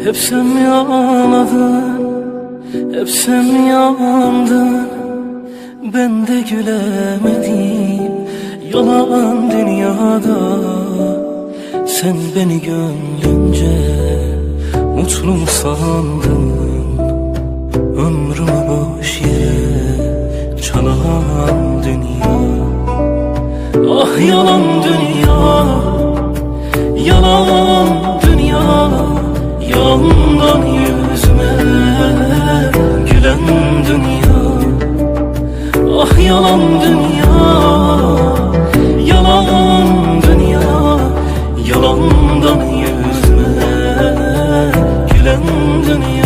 Hep sen mi ağladın, hep sen mi yandın? Ben de gülemedim yalan dünyada. Sen beni gönlünce mutlu mu sandın? Ömrümü boş yere çalan dünya. Ah yalan dünya, yalan dünya. Yandan yüzüme gülen dünya. Ah yalan dünya, yalan dünya. Yalandan yüzüme gülen dünya.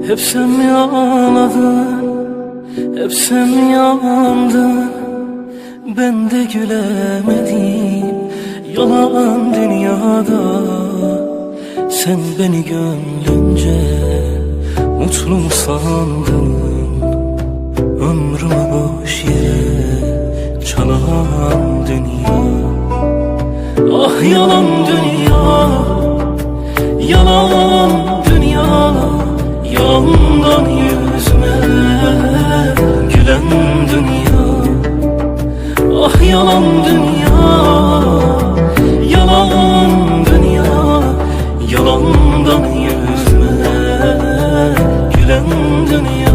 Hep sen mi ağladın, hep sen mi yandın? Ben de gülemedim yalan dünyada. Sen beni gönlünce mutlu mu sandın? Ömrümü boş yere çalan dünya. Ah yalan dünya, yalan dünya. Yandan yüzüme gülen dünya. Ah yalan dünya, yalan dünya. Yalandan yüzüme gülen dünya.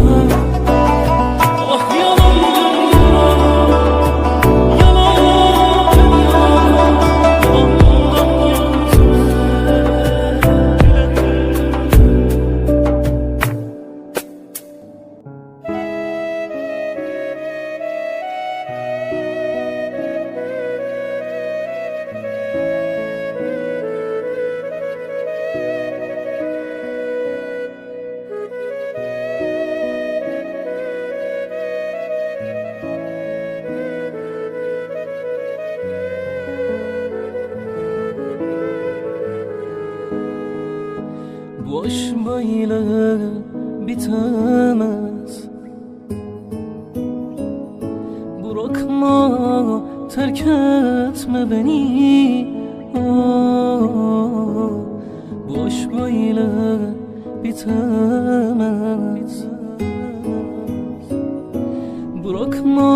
Bu aşk böyle bitemez. Bırakma, terk etme beni. Bu aşk böyle bitemez. Bırakma,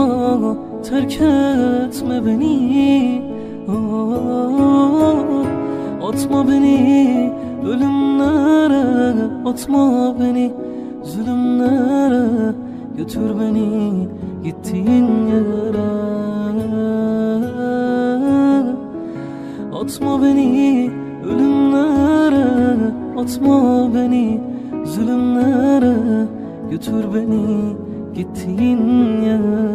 terk etme beni. Atma beni ölümlere, atma beni zulümlere. Götür beni gittiğin yere. Atma beni ölümlere, atma beni zulümlere. Götür beni gittiğin yere.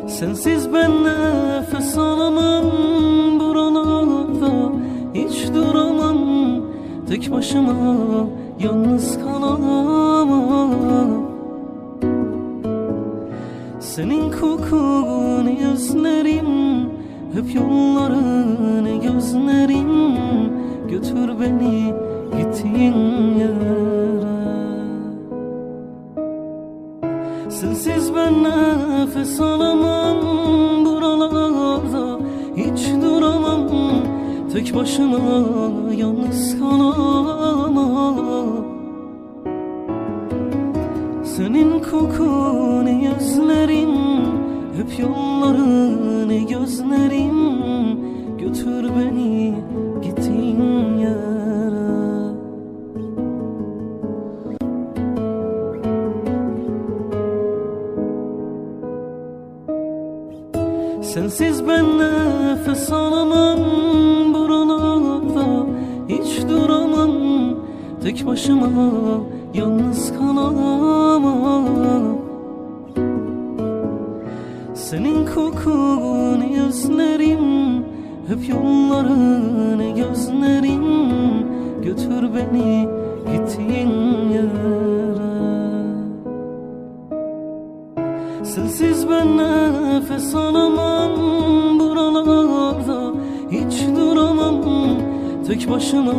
Sensiz ben nefes alamam buralarda, hiç duramam. Tek başıma yalnız kalamam. Senin kokunu özlerim, hep yollarını gözlerim. Götür beni gittiğin yere. Sensiz ben nefes alamam buralarda, hiç duramam. Tek başıma yalnız kalamam. Senin kokunu özlerim, hep yollarını gözlerim. Götür beni gittiğin yere. Sensiz ben nefes alamam buralarda, hiç duramam. Tek başıma yalnız kalamam. Senin kokunu özlerim, hep yollarını gözlerim. Götür beni gittiğin Nefes alamam buralarda, hiç duramam. Tek başıma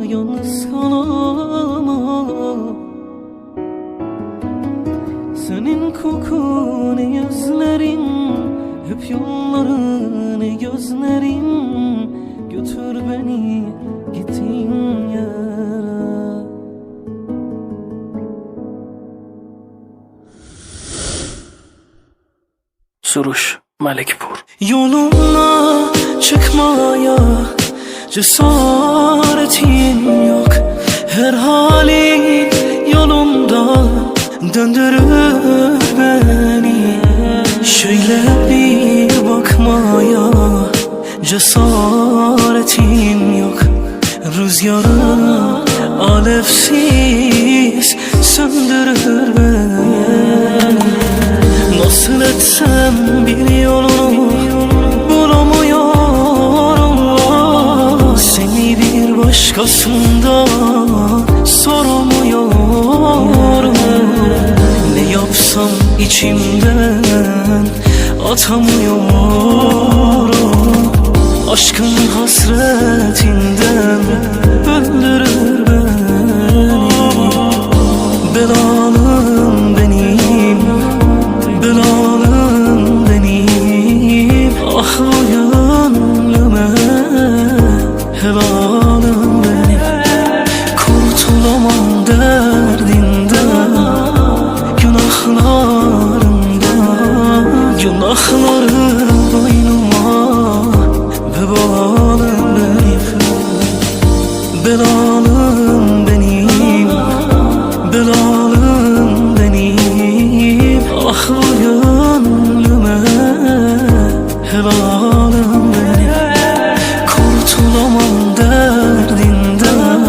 yalnız kalamam. Senin kokun yüzlerin, hep yolların gözlerin. Götür beni gittiğin yere. Suruş, Malikpur. Yoluna çıkmaya cesaretin yok. Her halin yolunda döndürür beni. Şöyle bir bakmaya cesaretin yok. Rüzgarı alevsiz söndürür beni. Nasıl etsem bir yolunu bulamıyorum. Seni bir başkasında soramıyorum. Ne yapsam içimden atamıyorum. Aşkın hasretinden öldürür beni. Belalım benim, belalım benim. Ah bu gönlüme helalım benim. Kurtulamam derdinden, günahlarımdan. Günahları boynuma vebalım benim. Belalım benim, belalım benim. Ah bu gönlüme helalım benim. Kurtulamam derdinden,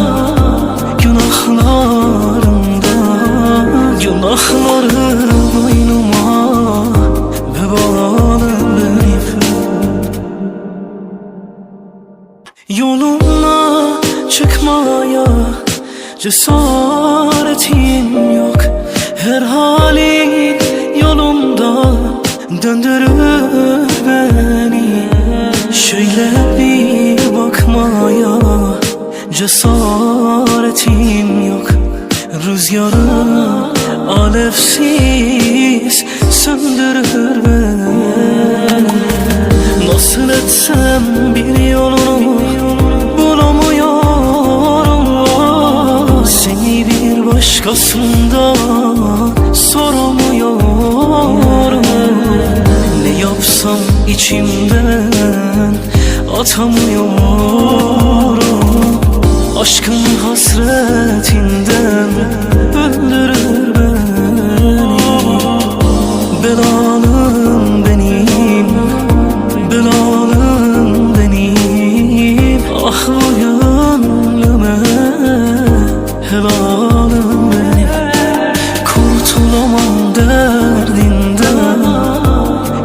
günahlarımdan. Günahları boynuma vebalım benim. Yoluna çıkmaya cesaretin yok. Her halin yolunda döndürür beni. Şöyle bir bakmaya cesaretin yok. Rüzgarı alevsiz söndürür beni. Nasıl etsem bir yolunu bulamıyorum. Seni bir başkasında soramıyorum. Ne yapsam içimden atamıyorum. Aşkın hasretinden öldürür beni. Belalım benim, belalım benim. Ah bu gönlüme helalım benim. Kurtulamam derdinden,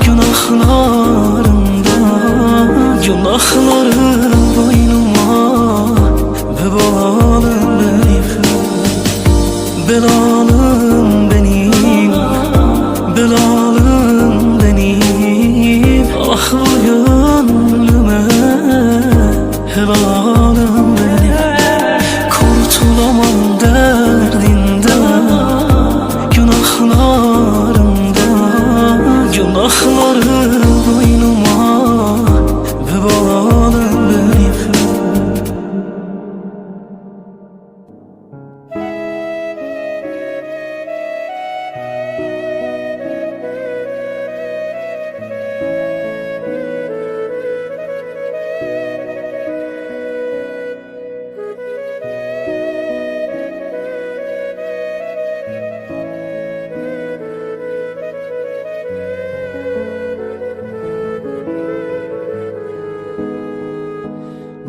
günahlarımdan. Günahları boynuma vebalım benim. Belalım benim, belalım benim. Ah bu gönlüme helalım benim. Kurtulamam derdinden, günahlarımdan. Günahları boynuma vebalım benim.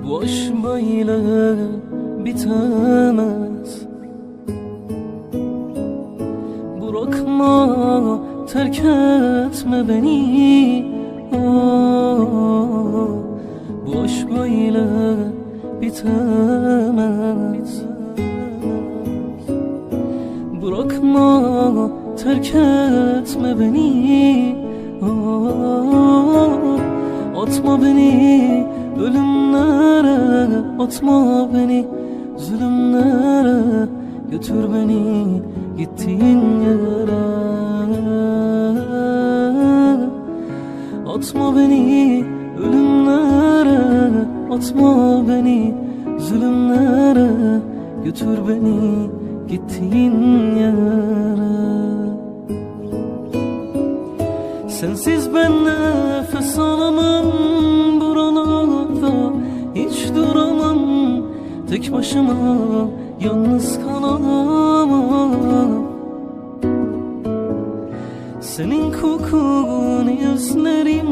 Bu aşk böyle bitemez. Bırakma, terk etme beni. Oh, bu aşk böyle bitemez. Bırakma, terk etme beni. Atma beni ölümlere, atma beni zulümlere, götür beni gittiğin yere. Atma beni ölümlere, atma beni zulümlere, götür beni gittiğin yere. Sensiz ben nefes alamam, buralarda hiç duramam. Tek başıma yalnız kalamam. Senin kokunu özlerim,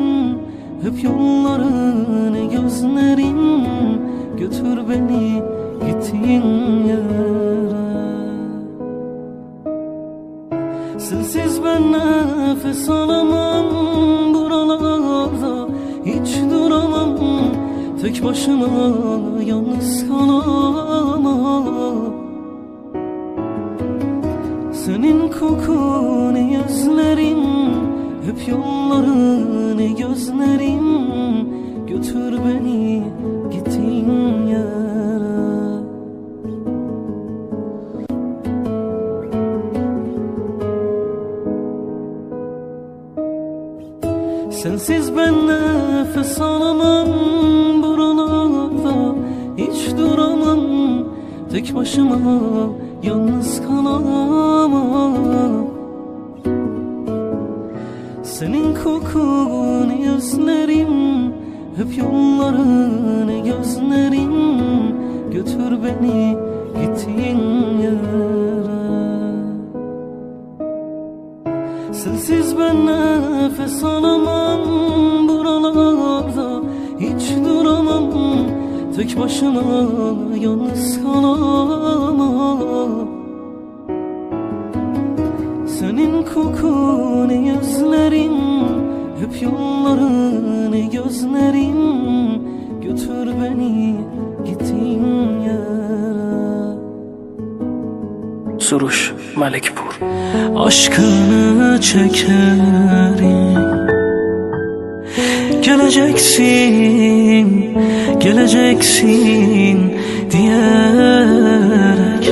hep yollarını gözlerim, götür beni gittiğin yere. Sensiz ben nefes alamam, buralarda hiç duramam. Tek başıma yalnız kalamam. Senin kokunu özlerim, hep yollarını gözlerim, götür beni gittiğin yere. Sensiz ben nefes alamam, buralarda hiç duramam. Tek başıma yalnız kalamam. Senin kokunu özlerim, hep yollarını gözlerim, götür beni gittiğin yere. Sensiz ben nefes alamam, buralarda hiç duramam. Tek başıma yalnız kalamam. Senin kokunu özlerim, hep yollarını gözlerim, götür beni gittiğin yere. Suruş Malikpur. Aşkını çekerim, geleceksin, geleceksin diyerek,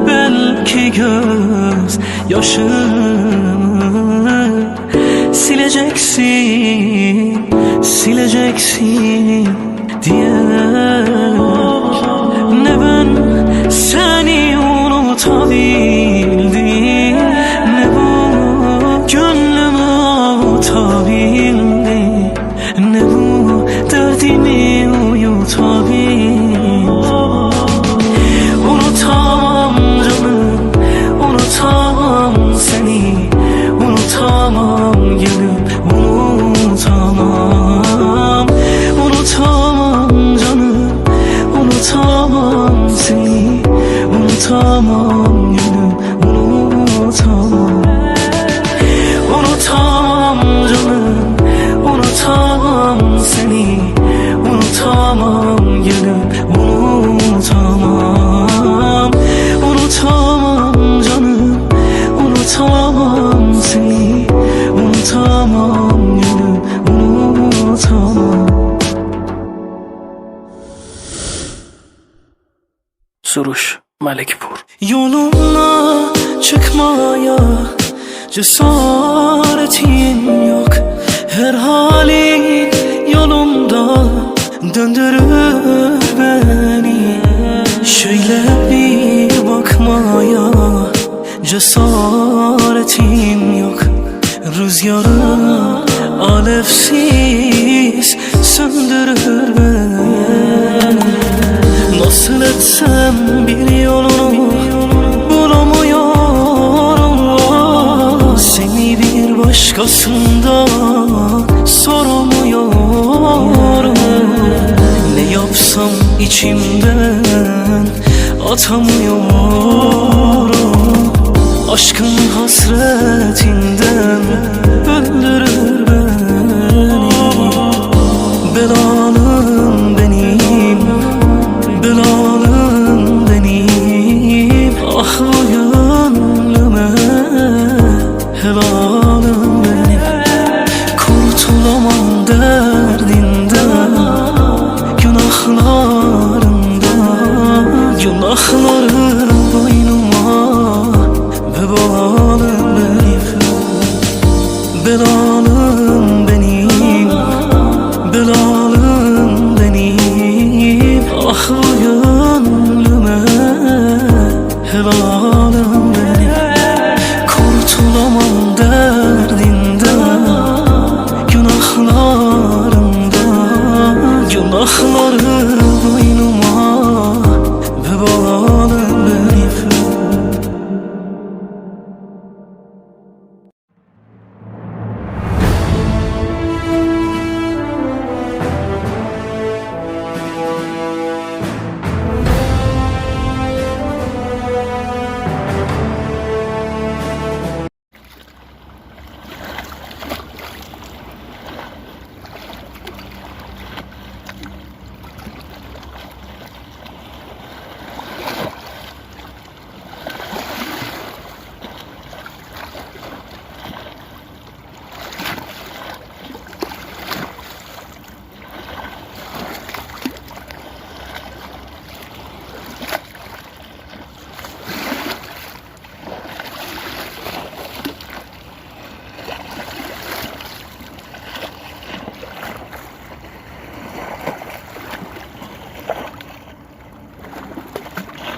belki göz yaşımı sileceksin, sileceksin diyerek. Ne ben seni unutabildim, ne bu gönlümü avutabildim, ne bu derdimi uyutabildim. Unutamam canım, unutamam seni, unutamam gönlüm, unutamam. Unutamam canım, unutamam seni, unutamam gönlüm, unutamam. Unutamam canım, unutamam seni, unutamam gönlüm, unutamam. Unutamam canım, unutamam seni, unutamam gönlüm, unutamam. Suruş Malikpur. Yoluna çıkmaya cesaretin yok. Her halin yolumda döndürür beni. Şöyle bir bakmaya cesaretin yok. Rüzgarı alevsiz söndürür beni. Nasıl etsem bir yolunu bulamıyorum. Seni bir başkasından soramıyorum. Ne yapsam içimden atamıyorum. Aşkın hasretinden öldürür beni. Belalım benim, belalım benim. Ah bu gönlüme helalım benim. Belalım benim, belalım benim. Ah bu gönlüme helal